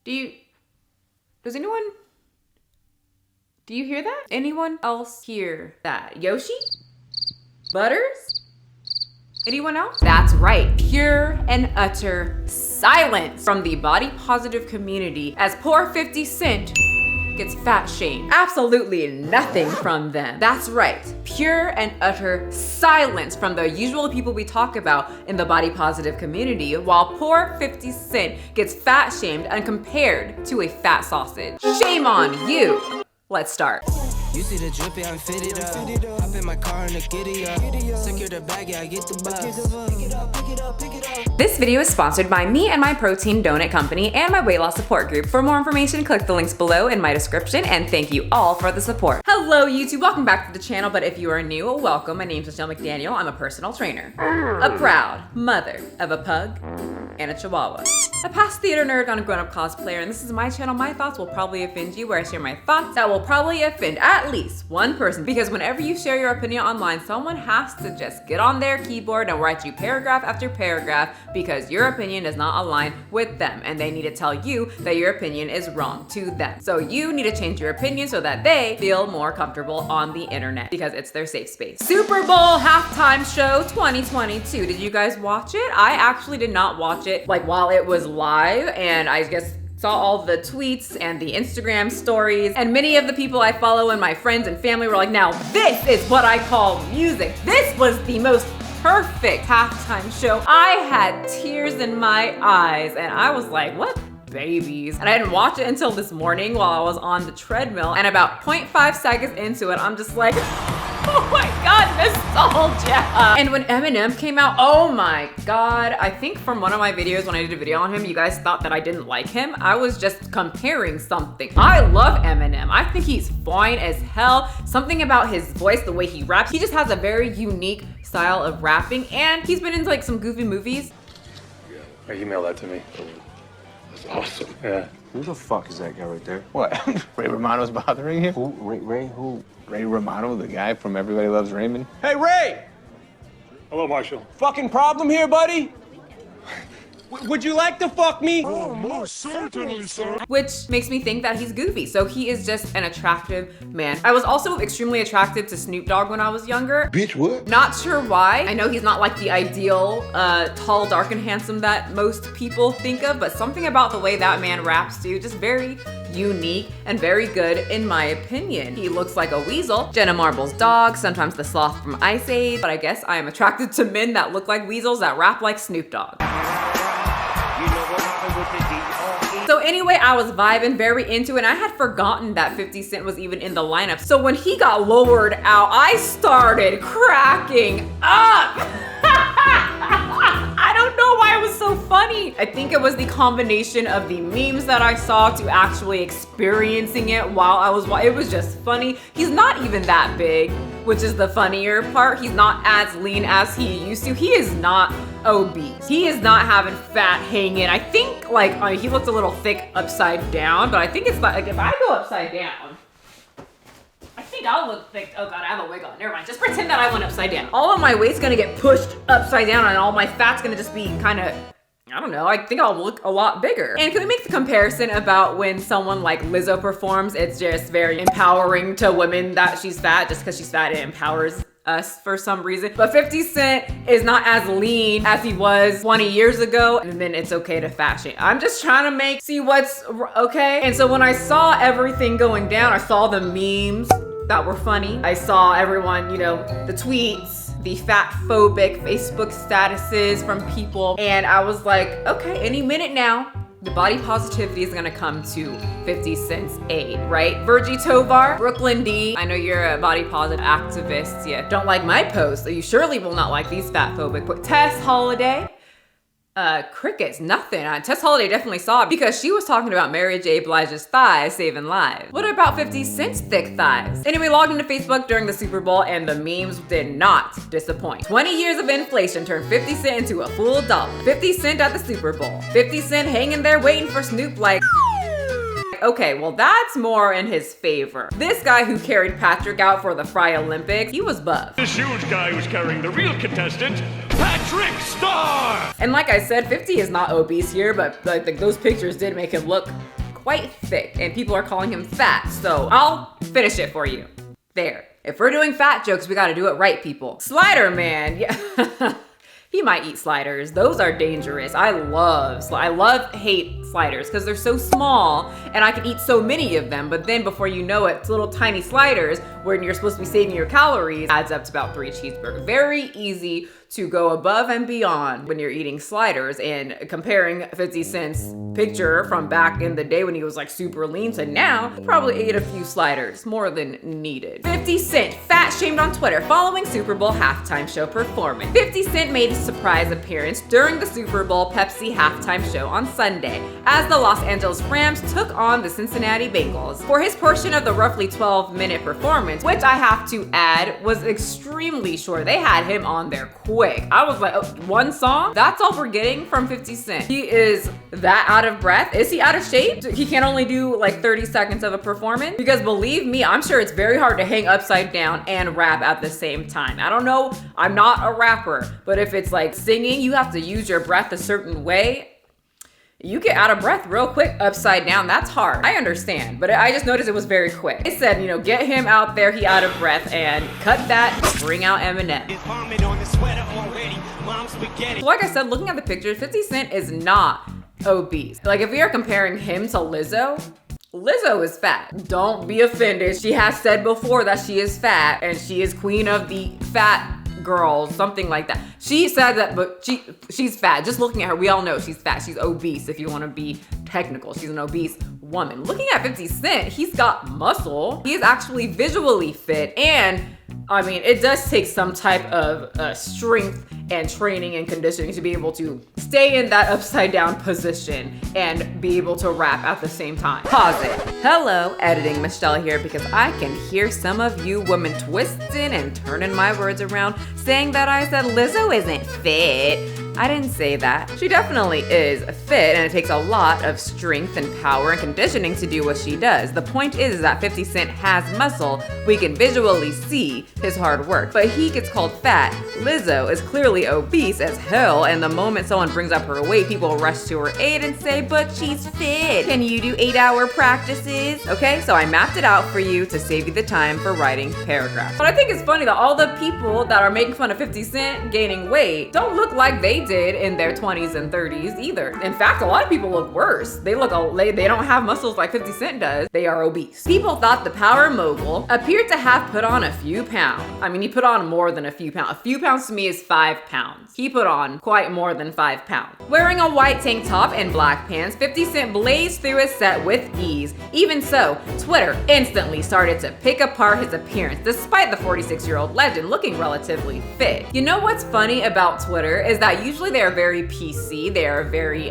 Does anyone, do you hear that? Anyone else hear that? Yoshi? Butters? Anyone else? That's right, pure and utter silence from the body positive community as poor 50 Cent gets fat shamed. Absolutely nothing from them. That's right, pure and utter silence from the usual people we talk about in the body positive community, while poor 50 Cent gets fat shamed and compared to a fat sausage. Shame on you. Let's start. You see the drippy, I'm fitted up. Hop in my car and the giddy up. Secure the bag, yeah, I get the bus. Pick it up, pick it up, pick it up. This video is sponsored by me and my protein donut company and my weight loss support group. For more information, click the links below in my description, and thank you all for the support. Hello YouTube, welcome back to the channel, but if you are new, welcome. My name's Michelle McDaniel. I'm a personal trainer, a proud mother of a pug and a chihuahua, a past theater nerd on a grown-up cosplayer, and this is my channel. My thoughts will probably offend you, where I share my thoughts that will probably offend at least one person, because whenever you share your opinion online, someone has to just get on their keyboard and write you paragraph after paragraph because your opinion does not align with them, and they need to tell you that your opinion is wrong to them. So you need to change your opinion so that they feel more comfortable on the internet, because it's their safe space. Super Bowl halftime show 2022. Did you guys watch it? I actually did not watch it like while it was live, and I guess saw all the tweets and the Instagram stories, and many of the people I follow and my friends and family were like, now this is what I call music. This was the most perfect halftime show. I had tears in my eyes and I was like, what babies? And I didn't watch it until this morning while I was on the treadmill, and about 0.5 seconds into it, I'm just like, oh my God, nostalgia. And when Eminem came out, oh my God. I think from one of my videos when I did a video on him, you guys thought that I didn't like him. I was just comparing something. I love Eminem. I think he's fine as hell. Something about his voice, the way he raps, he just has a very unique style of rapping, and he's been in like some goofy movies. Yeah, email that to me. That's awesome. Yeah. Who the fuck is that guy right there? What? Ray Romano's bothering you? Who? Ray who? Ray Romano, the guy from Everybody Loves Raymond. Hey, Ray! Hello, Marshall. Fucking problem here, buddy? Would you like to fuck me? Oh, most certainly, sir. Which makes me think that he's goofy. So he is just an attractive man. I was also extremely attracted to Snoop Dogg when I was younger. Bitch, what? Not sure why. I know he's not like the ideal tall, dark, and handsome that most people think of, but something about the way that man raps too, just very unique and very good in my opinion. He looks like a weasel, Jenna Marbles' dog, sometimes the sloth from Ice Age, but I guess I am attracted to men that look like weasels that rap like Snoop Dogg. So anyway, I was vibing very into it, and I had forgotten that 50 Cent was even in the lineup. So when he got lowered out, I started cracking up. I don't know why it was so funny. I think it was the combination of the memes that I saw to actually experiencing it while I was watching. It was just funny. He's not even that big, which is the funnier part. He's not as lean as he used to. He is not obese. He is not having fat hanging. I think like, I mean, he looks a little thick upside down, but I think it's like if I go upside down, I think I'll look thick. Oh God, I have a wig on. Never mind. Just pretend that I went upside down. All of my weight's gonna get pushed upside down, and all my fat's gonna just be kind of, I don't know, I think I'll look a lot bigger. And can we make the comparison about when someone like Lizzo performs? It's just very empowering to women that she's fat. Just because she's fat, it empowers us for some reason. But 50 Cent is not as lean as he was 20 years ago, and then it's okay to fat shame. I'm just trying to see what's okay. And so when I saw everything going down, I saw the memes that were funny. I saw everyone, you know, the tweets, the fat phobic Facebook statuses from people, and I was like, okay, any minute now, the body positivity is gonna come to 50 Cent's aid, right? Virgie Tovar, Brooklyn D, I know you're a body positive activist. You don't like my post, so you surely will not like these fat phobic. Tess Holiday, crickets, nothing. Tess Holiday definitely saw it because she was talking about Mary J. Blige's thighs saving lives. What about 50 Cent's thick thighs? Anyway, logged into Facebook during the Super Bowl, and the memes did not disappoint. 20 years of inflation turned 50 Cent into a full dollar. 50 Cent at the Super Bowl. 50 Cent hanging there waiting for Snoop like, okay, well that's more in his favor. This guy who carried Patrick out for the Fry Olympics, he was buff. This huge guy who's carrying the real contestant, Patrick Trickstar! And like I said, 50 is not obese here, but like those pictures did make him look quite thick, and people are calling him fat, so I'll finish it for you. There. If we're doing fat jokes, we gotta do it right, people. Slider man, yeah. He might eat sliders. Those are dangerous. I hate sliders because they're so small and I can eat so many of them, but then before you know it, little tiny sliders when you're supposed to be saving your calories adds up to about 3 cheeseburgers. Very easy to go above and beyond when you're eating sliders, and comparing 50 Cent's picture from back in the day when he was like super lean to now, he probably ate a few sliders, more than needed. 50 Cent fat shamed on Twitter following Super Bowl halftime show performance. 50 Cent made a surprise appearance during the Super Bowl Pepsi halftime show on Sunday as the Los Angeles Rams took on the Cincinnati Bengals. For his portion of the roughly 12-minute performance, which I have to add was extremely short. They had him on there quick. I was like, oh, one song? That's all we're getting from 50 Cent. He is that out of breath. Is he out of shape? He can only do like 30 seconds of a performance? Because believe me, I'm sure it's very hard to hang upside down and rap at the same time. I don't know, I'm not a rapper, but if it's like singing, you have to use your breath a certain way. You get out of breath real quick upside down. That's hard. I understand, but I just noticed it was very quick. They said, get him out there, he out of breath, and cut that, bring out Eminem. So like I said, looking at the pictures, 50 Cent is not obese. Like if we are comparing him to Lizzo is fat. Don't be offended. She has said before that she is fat and she is queen of the fat girls, something like that. She said that, but she's fat. Just looking at her, we all know she's fat. She's obese if you want to be technical. She's an obese woman. Looking at 50 Cent, he's got muscle. He's actually visually fit, and I mean, it does take some type of strength and training and conditioning to be able to stay in that upside down position and be able to rap at the same time. Pause it. Hello, editing Michelle here, because I can hear some of you women twisting and turning my words around, saying that I said Lizzo isn't fit. I didn't say that. She definitely is fit, and it takes a lot of strength and power and conditioning to do what she does. The point is that 50 Cent has muscle. We can visually see his hard work, but he gets called fat. Lizzo is clearly obese as hell, and the moment someone brings up her weight, people rush to her aid and say, but she's fit. Can you do 8-hour practices? Okay, so I mapped it out for you to save you the time for writing paragraphs. But I think it's funny that all the people that are making fun of 50 Cent gaining weight don't look like they did in their 20s and 30s either. In fact, a lot of people look worse. They don't have muscles like 50 Cent does. They are obese. People thought the power mogul appeared to have put on a few pounds. I mean, he put on more than a few pounds. A few pounds to me is 5 pounds. He put on quite more than 5 pounds. Wearing a white tank top and black pants, 50 Cent blazed through his set with ease. Even so, Twitter instantly started to pick apart his appearance, despite the 46-year-old legend looking relatively fit. You know what's funny about Twitter is that usually they are very PC. They are very,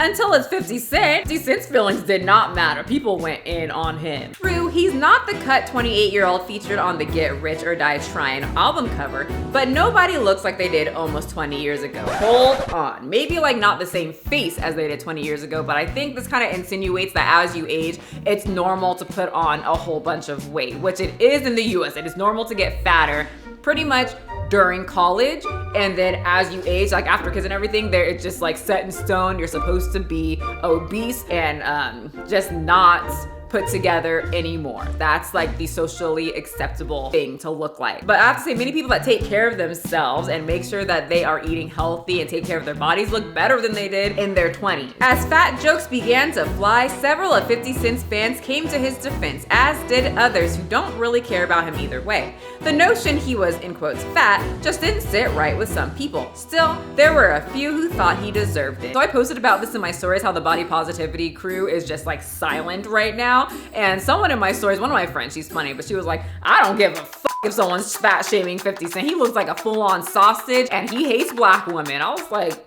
until it's 50 Cent. 50 Cent's feelings did not matter. People went in on him. True, he's not the cut 28-year-old featured on the Get Rich or Die Trying album cover, but nobody looks like they did almost 20 years ago. Hold on. Maybe like not the same face as they did 20 years ago, but I think this kind of insinuates that as you age, it's normal to put on a whole bunch of weight, which it is in the US. It is normal to get fatter pretty much during college, and then as you age, like after kids and everything, it's just like set in stone. You're supposed to be obese and just not put together anymore. That's like the socially acceptable thing to look like. But I have to say, many people that take care of themselves and make sure that they are eating healthy and take care of their bodies look better than they did in their 20s. As fat jokes began to fly, several of 50 Cent's fans came to his defense, as did others who don't really care about him either way. The notion he was, in quotes, fat just didn't sit right with some people. Still, there were a few who thought he deserved it. So I posted about this in my stories, how the body positivity crew is just like silent right now. And someone in my stories, one of my friends, she's funny, but she was like, I don't give a fuck if someone's fat shaming 50 Cent. He looks like a full-on sausage and he hates black women. I was like,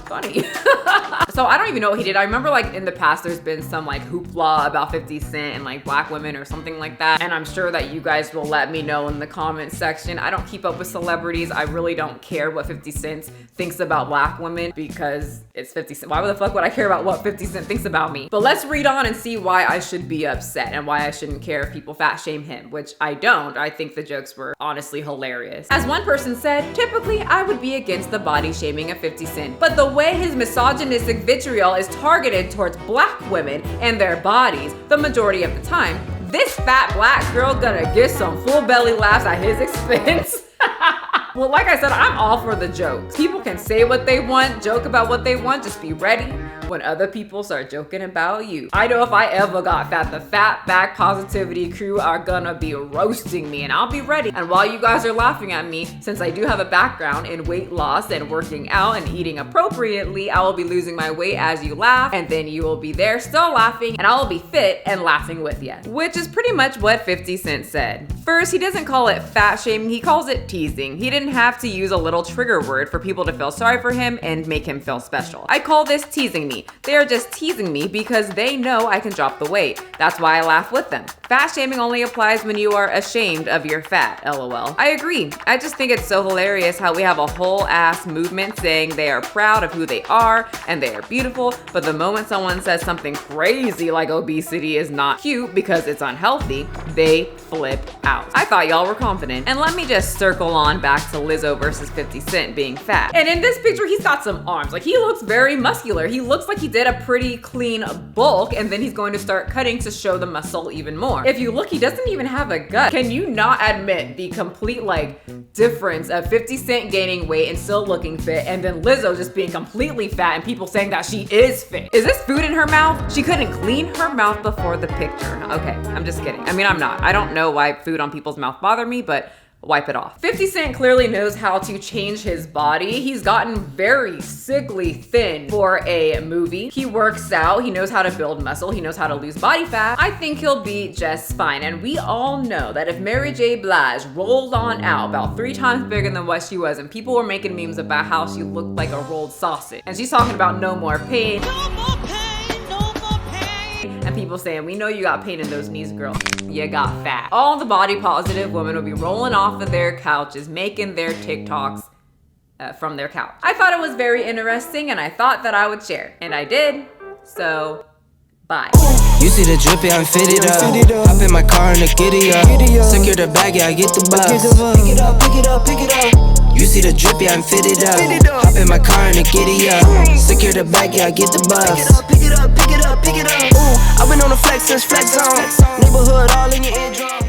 funny. So I don't even know what he did. I remember like in the past there's been some like hoopla about 50 Cent and like black women or something like that. And I'm sure that you guys will let me know in the comment section. I don't keep up with celebrities. I really don't care what 50 Cent thinks about black women because it's 50 Cent. Why the fuck would I care about what 50 Cent thinks about me? But let's read on and see why I should be upset and why I shouldn't care if people fat shame him, which I don't. I think the jokes were honestly hilarious. As one person said, typically I would be against the body shaming of 50 Cent, but the way his misogynistic vitriol is targeted towards black women and their bodies the majority of the time, this fat black girl gonna get some full belly laughs at his expense. Well, like I said, I'm all for the jokes. People can say what they want, joke about what they want, just be ready when other people start joking about you. I know if I ever got fat, the fat back positivity crew are gonna be roasting me and I'll be ready. And while you guys are laughing at me, since I do have a background in weight loss and working out and eating appropriately, I will be losing my weight as you laugh, and then you will be there still laughing and I will be fit and laughing with you. Which is pretty much what 50 Cent said. First, he doesn't call it fat shaming, he calls it teasing. He didn't have to use a little trigger word for people to feel sorry for him and make him feel special. I call this teasing me. They are just teasing me because they know I can drop the weight. That's why I laugh with them. Fat shaming only applies when you are ashamed of your fat, LOL. I agree. I just think it's so hilarious how we have a whole ass movement saying they are proud of who they are and they are beautiful, but the moment someone says something crazy like obesity is not cute because it's unhealthy, they flip out. I thought y'all were confident. And let me just circle on back to Lizzo versus 50 Cent being fat. And in this picture, he's got some arms. Like, he looks very muscular. He looks like he did a pretty clean bulk, and then he's going to start cutting to show the muscle even more. If you look, he doesn't even have a gut. Can you not admit the complete like difference of 50 Cent gaining weight and still looking fit, and then Lizzo just being completely fat and people saying that she is fit? Is this food in her mouth? She couldn't clean her mouth before the picture. Okay, I'm just kidding. I mean, I'm not. I don't know why food on people's mouth bother me, but wipe it off. 50 Cent clearly knows how to change his body. He's gotten very sickly thin for a movie. He works out, he knows how to build muscle, he knows how to lose body fat. I think he'll be just fine. And we all know that if Mary J. Blige rolled on out about 3 times bigger than what she was, and people were making memes about how she looked like a rolled sausage, and she's talking about no more pain. No more pain, no more pain. And people saying, we know you got pain in those knees, girl. You got fat. All the body positive women will be rolling off of their couches, making their TikToks from their couch. I thought it was very interesting and I thought that I would share. And I did, so bye. You see the drippy, I'm fitted up. Hop in my car and the giddy up. Secure the bag, yeah, I get the bus. Pick it up, pick it up, pick it up. You see the drippy, I'm fitted up. Hop in my car and the giddy up. Secure the bag, yeah, I get the bus. Pick it up, pick it up, pick it up, pick it up. Ooh, I've been on the flex since flex on. Neighborhood all in your eardrum.